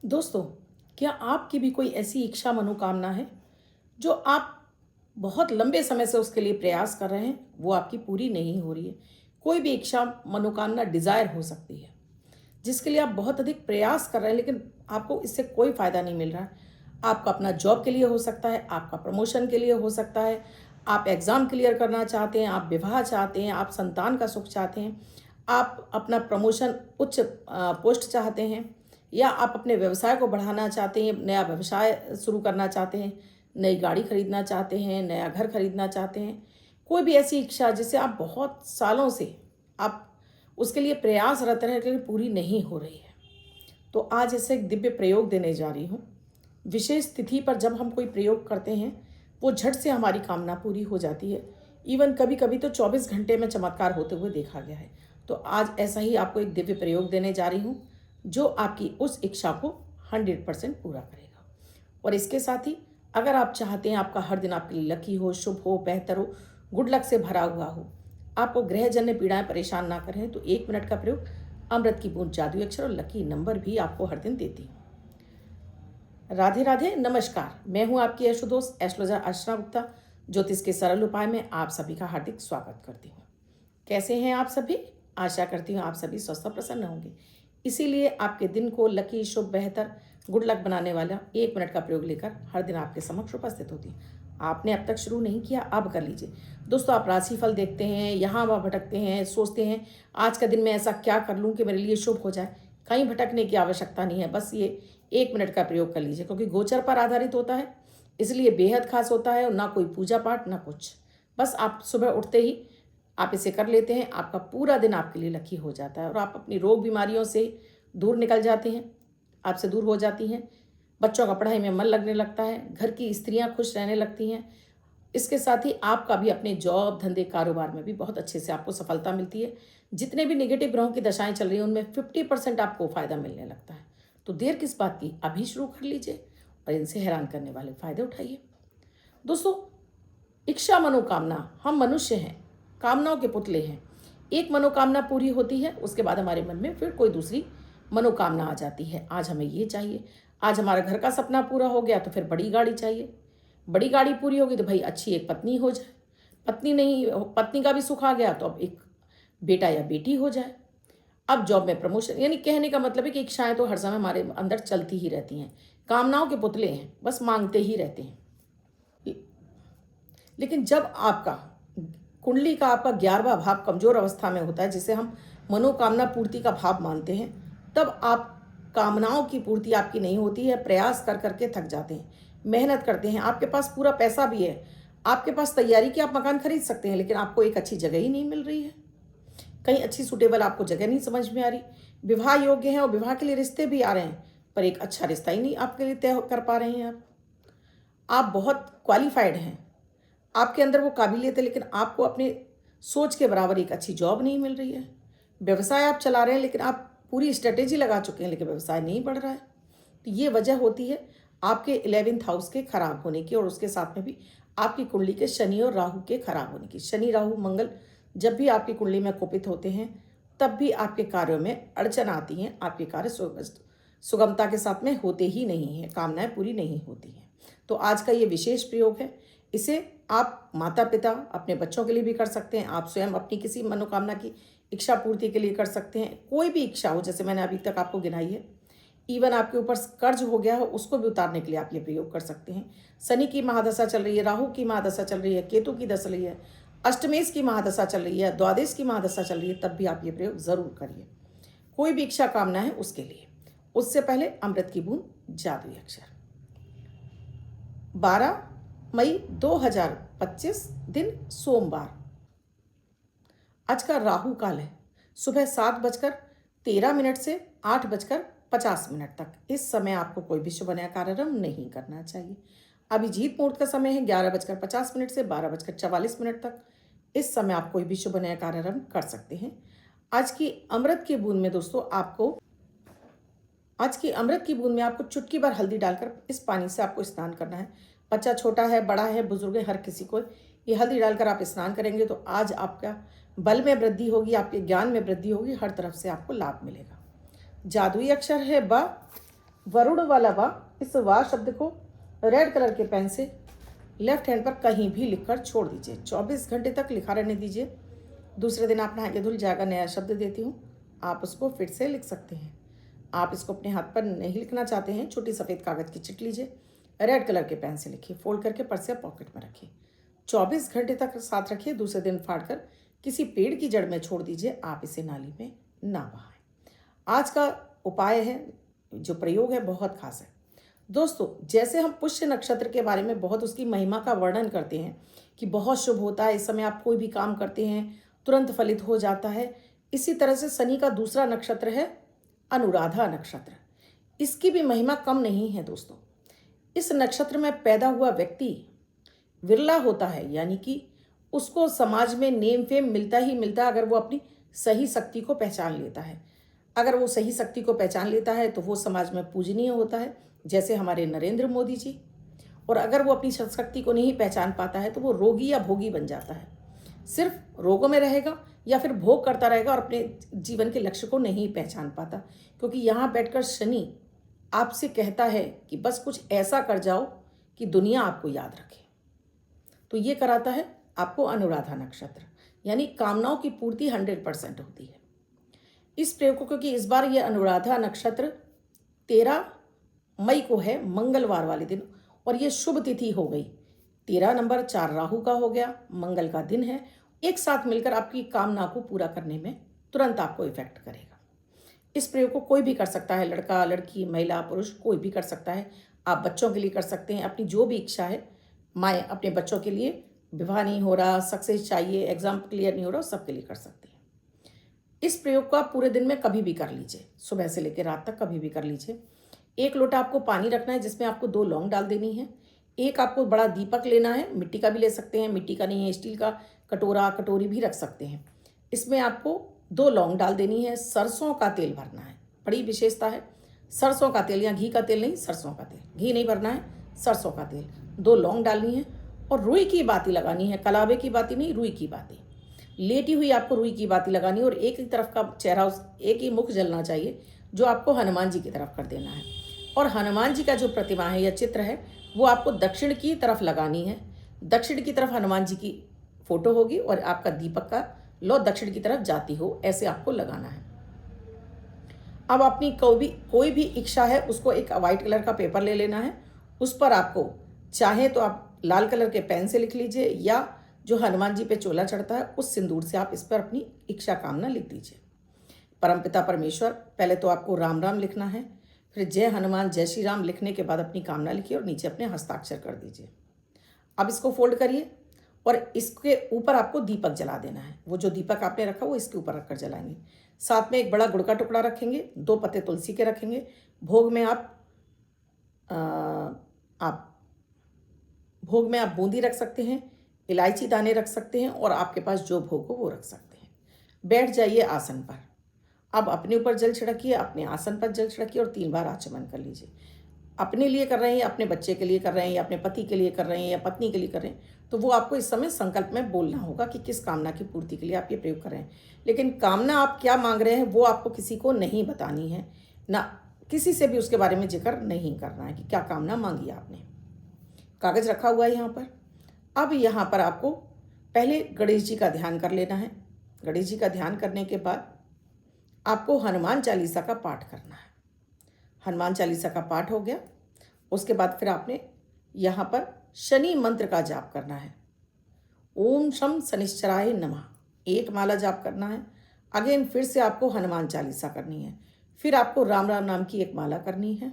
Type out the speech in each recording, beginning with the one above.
दोस्तों, क्या आपकी भी कोई ऐसी इच्छा मनोकामना है जो आप बहुत लंबे समय से उसके लिए प्रयास कर रहे हैं, वो आपकी पूरी नहीं हो रही है? कोई भी इच्छा मनोकामना डिज़ायर हो सकती है, जिसके लिए आप बहुत अधिक प्रयास कर रहे हैं लेकिन आपको इससे कोई फ़ायदा नहीं मिल रहा है। आपका अपना जॉब के लिए हो सकता है, आपका प्रमोशन के लिए हो सकता है, आप एग्ज़ाम क्लियर करना चाहते हैं, आप विवाह चाहते हैं, आप संतान का सुख चाहते हैं, आप अपना प्रमोशन उच्च पोस्ट चाहते हैं, या आप अपने व्यवसाय को बढ़ाना चाहते हैं, नया व्यवसाय शुरू करना चाहते हैं, नई गाड़ी खरीदना चाहते हैं, नया घर खरीदना चाहते हैं। कोई भी ऐसी इच्छा जिसे आप बहुत सालों से आप उसके लिए प्रयासरत रहे लेकिन पूरी नहीं हो रही है। तो आज ऐसे एक दिव्य प्रयोग देने जा रही हूँ। विशेष तिथि पर जब हम कोई प्रयोग करते हैं, वो झट से हमारी कामना पूरी हो जाती है। इवन कभी कभी तो 24 घंटे में चमत्कार होते हुए देखा गया है। तो आज ऐसा ही आपको एक दिव्य प्रयोग देने जा रही हूँ जो आपकी उस इच्छा को 100% पूरा करेगा। और इसके साथ ही अगर आप चाहते हैं आपका हर दिन आपके लिए लकी हो, शुभ हो, बेहतर हो, गुड लक से भरा हुआ हो, आपको ग्रहजन्य पीड़ाएं परेशान ना करें, तो 1 मिनट का प्रयोग अमृत की बूंद, जादुई अक्षर और लकी नंबर भी आपको हर दिन देती हूँ। राधे राधे, नमस्कार। मैं हूँ आपकी यशो दोस्त एस्ट्रोलॉजर अर्चना गुप्ता। ज्योतिष के सरल उपाय में आप सभी का हार्दिक स्वागत करती हूँ। कैसे हैं आप सभी? आशा करती हूँ आप सभी स्वस्थ और प्रसन्न होंगे। इसीलिए आपके दिन को लकी, शुभ, बेहतर, गुड लक बनाने वाला 1 मिनट का प्रयोग लेकर हर दिन आपके समक्ष उपस्थित होती है। आपने अब तक शुरू नहीं किया, अब कर लीजिए। दोस्तों, आप राशिफल देखते हैं, यहाँ वहाँ भटकते हैं, सोचते हैं आज का दिन मैं ऐसा क्या कर लूँ कि मेरे लिए शुभ हो जाए। कहीं भटकने की आवश्यकता नहीं है, बस ये 1 मिनट का प्रयोग कर लीजिए, क्योंकि गोचर पर आधारित होता है, इसलिए बेहद खास होता है। और ना कोई पूजा पाठ ना कुछ, बस आप सुबह उठते ही आप इसे कर लेते हैं, आपका पूरा दिन आपके लिए लकी हो जाता है और आप अपनी रोग बीमारियों से दूर निकल जाते हैं, आपसे दूर हो जाती हैं। बच्चों का पढ़ाई में मन लगने लगता है, घर की स्त्रियां खुश रहने लगती हैं। इसके साथ ही आपका भी अपने जॉब, धंधे, कारोबार में भी बहुत अच्छे से आपको सफलता मिलती है। जितने भी नेगेटिव ग्रहों की दशाएं चल रही हैं उनमें 50% आपको फायदा मिलने लगता है। तो देर किस बात की, अभी शुरू कर लीजिए और इनसे हैरान करने वाले फायदे उठाइए। दोस्तों, इच्छा मनोकामना, हम मनुष्य हैं, कामनाओं के पुतले हैं। एक मनोकामना पूरी होती है, उसके बाद हमारे मन में फिर कोई दूसरी मनोकामना आ जाती है। आज हमें ये चाहिए, आज हमारा घर का सपना पूरा हो गया तो फिर बड़ी गाड़ी चाहिए, बड़ी गाड़ी पूरी होगी तो भाई अच्छी एक पत्नी हो जाए, पत्नी नहीं, पत्नी का भी सुख आ गया तो अब एक बेटा या बेटी हो जाए, अब जॉब में प्रमोशन। यानी कहने का मतलब है कि इच्छाएं तो हर समय हमारे अंदर चलती ही रहती हैं। कामनाओं के पुतले हैं, बस मांगते ही रहते हैं। लेकिन जब आपका कुंडली का आपका 11वां भाव कमजोर अवस्था में होता है, जिसे हम मनोकामना पूर्ति का भाव मानते हैं, तब आप कामनाओं की पूर्ति आपकी नहीं होती है। प्रयास कर करके थक जाते हैं, मेहनत करते हैं, आपके पास पूरा पैसा भी है, आपके पास तैयारी की आप मकान खरीद सकते हैं, लेकिन आपको एक अच्छी जगह ही नहीं मिल रही है, कहीं अच्छी सूटेबल आपको जगह नहीं समझ में आ रही। विवाह योग्य है और विवाह के लिए रिश्ते भी आ रहे हैं, पर एक अच्छा रिश्ता ही नहीं आपके लिए तय कर पा रहे हैं। आप बहुत क्वालिफाइड हैं, आपके अंदर वो काबिलियत है, लेकिन आपको अपने सोच के बराबर एक अच्छी जॉब नहीं मिल रही है। व्यवसाय आप चला रहे हैं, लेकिन आप पूरी स्ट्रेटेजी लगा चुके हैं, लेकिन व्यवसाय नहीं बढ़ रहा है। तो ये वजह होती है आपके 11th हाउस के खराब होने की, और उसके साथ में भी आपकी कुंडली के शनि और राहु के खराब होने की। शनि, राहु, मंगल जब भी आपकी कुंडली में कुपित होते हैं, तब भी आपके कार्यों में अड़चन आती हैं, आपके कार्य सुगमता के साथ में होते ही नहीं हैं, कामनाएं पूरी नहीं होती हैं। तो आज का ये विशेष प्रयोग है, इसे आप माता पिता अपने बच्चों के लिए भी कर सकते हैं, आप स्वयं अपनी किसी मनोकामना की इच्छा पूर्ति के लिए कर सकते हैं। कोई भी इच्छा हो, जैसे मैंने अभी तक आपको गिनाई है, इवन आपके ऊपर कर्ज हो गया हो उसको भी उतारने के लिए आप ये प्रयोग कर सकते हैं। शनि की महादशा चल रही है, राहु की महादशा चल रही है, केतु की दशा रही है, अष्टमेश की महादशा चल रही है, द्वादश की महादशा चल रही है, तब भी आप ये प्रयोग जरूर करिए। कोई भी इच्छा कामना है उसके लिए। उससे पहले अमृत की बूंद, जादुई अक्षर। 12 मई 2025 दिन सोमवार। आज का राहु काल है सुबह 7:13 से 8:50 तक। इस समय आपको कोई भी शुभ नया कार्यक्रम नहीं करना चाहिए। अभिजीत मुहूर्त का समय है 11:50 से 12:44 तक। इस समय आप कोई भी शुभ नया कार्यक्रम कर सकते हैं। आज की अमृत की बूंद में दोस्तों आपको चुटकी भर हल्दी डालकर इस पानी से आपको स्नान करना है। बच्चा छोटा है, बड़ा है, बुजुर्ग है, हर किसी को ये हल्दी डालकर आप स्नान करेंगे तो आज आपका बल में वृद्धि होगी, आपके ज्ञान में वृद्धि होगी, हर तरफ से आपको लाभ मिलेगा। जादुई अक्षर है ब, वरुण वाला वा, इस वा शब्द को रेड कलर के पेन से लेफ्ट हैंड पर कहीं भी लिखकर छोड़ दीजिए। 24 घंटे तक लिखा रहने दीजिए। दूसरे दिन आप नहा के धुल जाएगा, नया शब्द देती हूँ, आप उसको फिर से लिख सकते हैं। आप इसको अपने हाथ पर नहीं लिखना चाहते हैं, छोटी सफ़ेद कागज़ की चिट लीजिए, रेड कलर के पेन से लिखिए, फोल्ड करके पर्स या पॉकेट में रखिए। 24 घंटे तक साथ रखिए। दूसरे दिन फाड़कर किसी पेड़ की जड़ में छोड़ दीजिए। आप इसे नाली में ना बहाएं। आज का उपाय है, जो प्रयोग है, बहुत खास है दोस्तों। जैसे हम पुष्य नक्षत्र के बारे में बहुत उसकी महिमा का वर्णन करते हैं कि बहुत शुभ होता है, इस समय आप कोई भी काम करते हैं तुरंत फलित हो जाता है, इसी तरह से शनि का दूसरा नक्षत्र है अनुराधा नक्षत्र। इसकी भी महिमा कम नहीं है दोस्तों। इस नक्षत्र में पैदा हुआ व्यक्ति विरला होता है, यानी कि उसको समाज में नेम फेम मिलता ही मिलता है अगर वो अपनी सही शक्ति को पहचान लेता है। अगर वो सही शक्ति को पहचान लेता है तो वो समाज में पूजनीय होता है, जैसे हमारे नरेंद्र मोदी जी। और अगर वो अपनी शक्ति को नहीं पहचान पाता है तो वो रोगी या भोगी बन जाता है, सिर्फ रोगों में रहेगा या फिर भोग करता रहेगा और अपने जीवन के लक्ष्य को नहीं पहचान पाता। क्योंकि यहाँ बैठकर शनि आपसे कहता है कि बस कुछ ऐसा कर जाओ कि दुनिया आपको याद रखे। तो ये कराता है आपको अनुराधा नक्षत्र, यानी कामनाओं की पूर्ति 100% होती है इस प्रयोग को। क्योंकि इस बार ये अनुराधा नक्षत्र 13 मई को है, मंगलवार वाले दिन, और ये शुभ तिथि हो गई। 13 नंबर 4 राहु का हो गया, मंगल का दिन है। एक साथ मिलकर आपकी कामना को पूरा करने में तुरंत आपको इफेक्ट करेगा। इस प्रयोग को कोई भी कर सकता है, लड़का लड़की महिला पुरुष कोई भी कर सकता है। आप बच्चों के लिए कर सकते हैं, अपनी जो भी इच्छा है। माएँ अपने बच्चों के लिए, विवाह नहीं हो रहा, सक्सेस चाहिए, एग्जाम क्लियर नहीं हो रहा, सबके लिए कर सकते हैं। इस प्रयोग को आप पूरे दिन में कभी भी कर लीजिए, सुबह से लेकर रात तक कभी भी कर लीजिए। 1 लोटा आपको पानी रखना है, जिसमें आपको 2 लौंग डाल देनी है। एक आपको बड़ा दीपक लेना है, मिट्टी का भी ले सकते हैं, मिट्टी का नहीं है स्टील का कटोरा कटोरी भी रख सकते हैं। इसमें आपको 2 लौंग डाल देनी है। सरसों का तेल भरना है, बड़ी विशेषता है। सरसों का तेल, या घी का तेल नहीं, सरसों का तेल, घी नहीं भरना है, सरसों का तेल। 2 लौंग डालनी है और रुई की बाती लगानी है, कलावे की बाती नहीं, रुई की बाती। लेटी हुई आपको रुई की बाती लगानी है और एक ही तरफ का चेहरा, एक ही मुख जलना चाहिए, जो आपको हनुमान जी की तरफ कर देना है। और हनुमान जी का जो प्रतिमा है या चित्र है वो आपको दक्षिण की तरफ लगानी है। दक्षिण की तरफ हनुमान जी की फोटो होगी और आपका दीपक का लो दक्षिण की तरफ जाती हो, ऐसे आपको लगाना है। अब अपनी कोई भी इच्छा है उसको एक वाइट कलर का पेपर ले लेना है। उस पर आपको चाहे तो आप लाल कलर के पेन से लिख लीजिए, या जो हनुमान जी पे चोला चढ़ता है उस सिंदूर से आप इस पर अपनी इच्छा कामना लिख दीजिए। परमपिता परमेश्वर, पहले तो आपको राम राम लिखना है, फिर जय हनुमान जय श्री राम लिखने के बाद अपनी कामना लिखिए और नीचे अपने हस्ताक्षर कर दीजिए। अब इसको फोल्ड करिए और इसके ऊपर आपको दीपक जला देना है। वो जो दीपक आपने रखा वो इसके ऊपर रखकर जलाएंगे। साथ में एक बड़ा गुड़ का टुकड़ा रखेंगे, 2 पत्ते तुलसी के रखेंगे। भोग में आप बूंदी रख सकते हैं, इलायची दाने रख सकते हैं, और आपके पास जो भोग हो वो रख सकते हैं। बैठ जाइए आसन पर। अब अपने ऊपर जल छिड़किए, अपने आसन पर जल छिड़किए और 3 बार आचमन कर लीजिए। अपने लिए कर रहे हैं या अपने बच्चे के लिए कर रहे हैं या अपने पति के लिए कर रहे हैं या पत्नी के लिए कर रहे हैं, तो वो आपको इस समय संकल्प में बोलना होगा कि किस कामना की पूर्ति के लिए आप ये प्रयोग कर रहे हैं। लेकिन कामना आप क्या मांग रहे हैं वो आपको किसी को नहीं बतानी है, ना किसी से भी उसके बारे में जिक्र नहीं करना है कि क्या कामना मांगी आपने। कागज रखा हुआ है यहाँ पर। अब यहाँ पर आपको पहले गणेश जी का ध्यान कर लेना है। गणेश जी का ध्यान करने के बाद आपको हनुमान चालीसा का पाठ करना है। हनुमान चालीसा का पाठ हो गया, उसके बाद फिर आपने यहाँ पर शनि मंत्र का जाप करना है। ओम शम शनिश्चराय नमः, 1 माला जाप करना है। अगेन फिर से आपको हनुमान चालीसा करनी है। फिर आपको राम राम नाम की 1 माला करनी है।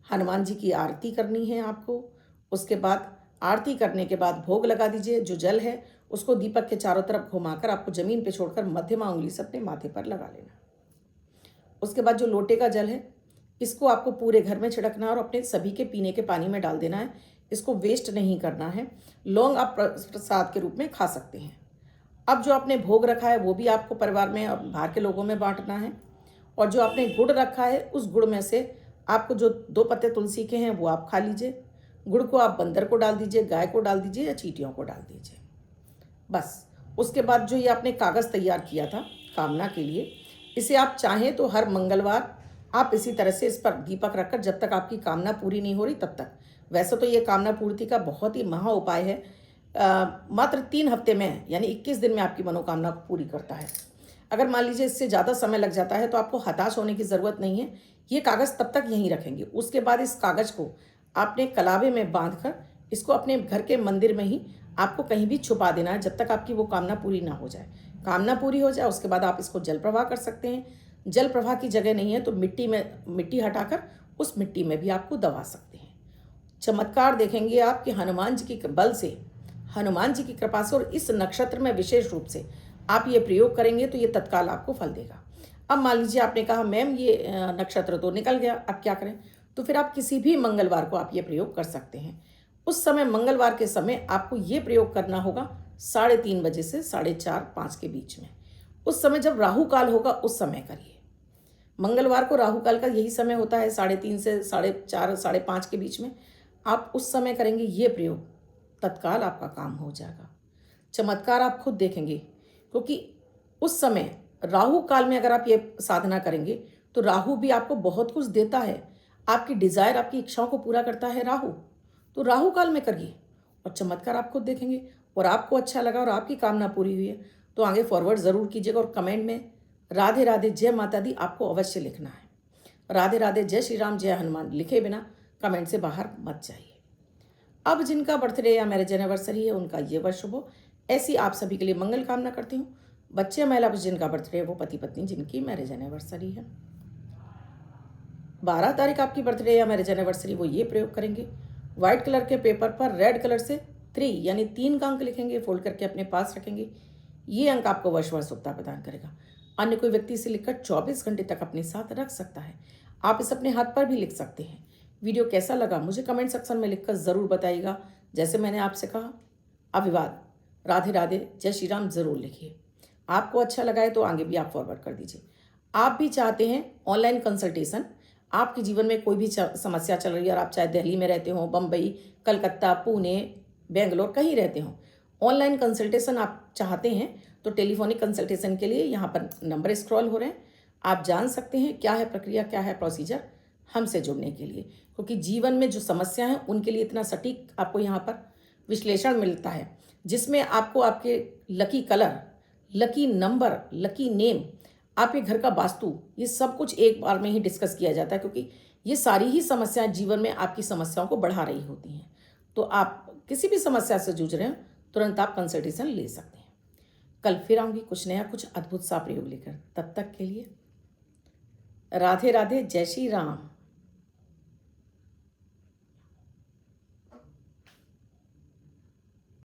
हनुमान जी की आरती करनी है आपको। उसके बाद आरती करने के बाद भोग लगा दीजिए। जो जल है उसको दीपक के चारों तरफ घुमाकर आपको जमीन पे छोड़कर मध्यमा उंगली से अपने माथे पर लगा लेना। उसके बाद जो लोटे का जल है इसको आपको पूरे घर में छिड़कना है और अपने सभी के पीने के पानी में डाल देना है। इसको वेस्ट नहीं करना है। लौंग आप प्रसाद के रूप में खा सकते हैं। अब जो आपने भोग रखा है वो भी आपको परिवार में और बाहर के लोगों में बांटना है। और जो आपने गुड़ रखा है उस गुड़ में से आपको जो 2 पत्ते तुलसी के हैं वो आप खा लीजिए। गुड़ को आप बंदर को डाल दीजिए, गाय को डाल दीजिए या चींटियों को डाल दीजिए। बस उसके बाद जो ये आपने कागज़ तैयार किया था कामना के लिए, इसे आप चाहें तो हर मंगलवार आप इसी तरह से इस पर दीपक रखकर जब तक आपकी कामना पूरी नहीं हो रही तब तक, वैसे तो ये कामना पूर्ति का बहुत ही महा उपाय है, मात्र 3 हफ्ते में यानी 21 दिन में आपकी मनोकामना को पूरी करता है। अगर मान लीजिए इससे ज़्यादा समय लग जाता है तो आपको हताश होने की ज़रूरत नहीं है। ये कागज़ तब तक यहीं रखेंगे, उसके बाद इस कागज़ को आपने कलावे में बांध कर इसको अपने घर के मंदिर में ही आपको कहीं भी छुपा देना है जब तक आपकी वो कामना पूरी ना हो जाए। कामना पूरी हो जाए उसके बाद आप इसको जल प्रवाह कर सकते हैं। जल प्रवाह की जगह नहीं है तो मिट्टी हटाकर उस मिट्टी में भी आपको दबा सकते हैं। चमत्कार देखेंगे आप कि हनुमान जी के बल से, हनुमान जी की कृपा से और इस नक्षत्र में विशेष रूप से आप ये प्रयोग करेंगे तो ये तत्काल आपको फल देगा। अब मान लीजिए आपने कहा मैम ये नक्षत्र तो निकल गया, अब क्या करें? तो फिर आप किसी भी मंगलवार को आप ये प्रयोग कर सकते हैं। उस समय मंगलवार के समय आपको ये प्रयोग करना होगा 3:30 बजे से 4:30-5 के बीच में। उस समय जब राहु काल होगा उस समय करिए। मंगलवार को राहु काल का यही समय होता है 3:30 से 4:30 5:30 के बीच में। आप उस समय करेंगे ये प्रयोग, तत्काल आपका काम हो जाएगा। चमत्कार आप खुद देखेंगे, क्योंकि उस समय राहु काल में अगर आप ये साधना करेंगे तो राहु भी आपको बहुत कुछ देता है। आपकी डिज़ायर, आपकी इच्छाओं को पूरा करता है राहु। तो राहु काल में करिए और चमत्कार आप खुद देखेंगे। और आपको अच्छा लगा और आपकी कामना पूरी हुई है तो आगे फॉरवर्ड ज़रूर कीजिएगा और कमेंट में राधे राधे जय माता दी आपको अवश्य लिखना है। राधे राधे जय श्री राम जय हनुमान लिखे बिना कमेंट से बाहर मत जाइए। अब जिनका बर्थडे या मैरिज एनिवर्सरी है उनका ये वर्ष शुभ हो, ऐसी आप सभी के लिए मंगल कामना करती हूँ। बच्चे महिला जिनका बर्थडे है वो पति पत्नी जिनकी मैरिज एनिवर्सरी है। 12 तारीख आपकी बर्थडे या मैरिज एनिवर्सरी, वो ये प्रयोग करेंगे। व्हाइट कलर के पेपर पर रेड कलर से 3 यानी 3 का अंक लिखेंगे, फोल्ड करके अपने पास रखेंगे। ये अंक आपको वर्ष शुभता प्रदान करेगा। अन्य कोई व्यक्ति इसे लिखकर 24 घंटे तक अपने साथ रख सकता है। आप इसे अपने हाथ पर भी लिख सकते हैं। वीडियो कैसा लगा मुझे कमेंट सेक्शन में लिखकर ज़रूर बताइएगा। जैसे मैंने आपसे कहा, अभिवाद, राधे राधे जय श्री राम ज़रूर लिखिए। आपको अच्छा लगा है तो आगे भी आप फॉरवर्ड कर दीजिए। आप भी चाहते हैं ऑनलाइन कंसल्टेशन, आपके जीवन में कोई भी समस्या चल रही है और आप चाहे दिल्ली में रहते हो, बम्बई, कलकत्ता, पुणे, बेंगलोर, कहीं रहते हो, ऑनलाइन कंसल्टेशन आप चाहते हैं तो टेलीफोनिक कंसल्टेशन के लिए यहाँ पर नंबर स्क्रॉल हो रहे हैं। आप जान सकते हैं क्या है प्रक्रिया, क्या है प्रोसीजर हमसे जुड़ने के लिए, क्योंकि जीवन में जो समस्या है उनके लिए इतना सटीक आपको यहाँ पर विश्लेषण मिलता है जिसमें आपको आपके lucky colour, lucky number, lucky name, आपके घर का वास्तु, ये सब कुछ एक बार में ही डिस्कस किया जाता है, क्योंकि ये सारी ही समस्याएं जीवन में आपकी समस्याओं को बढ़ा रही होती हैं। तो आप किसी भी समस्या से जूझ रहे हैं तुरंत आप कंसल्टेशन ले सकते हैं। कल फिर आऊँगी कुछ नया, कुछ अद्भुत सा प्रयोग लेकर। तब तक के लिए राधे राधे जय श्री राम।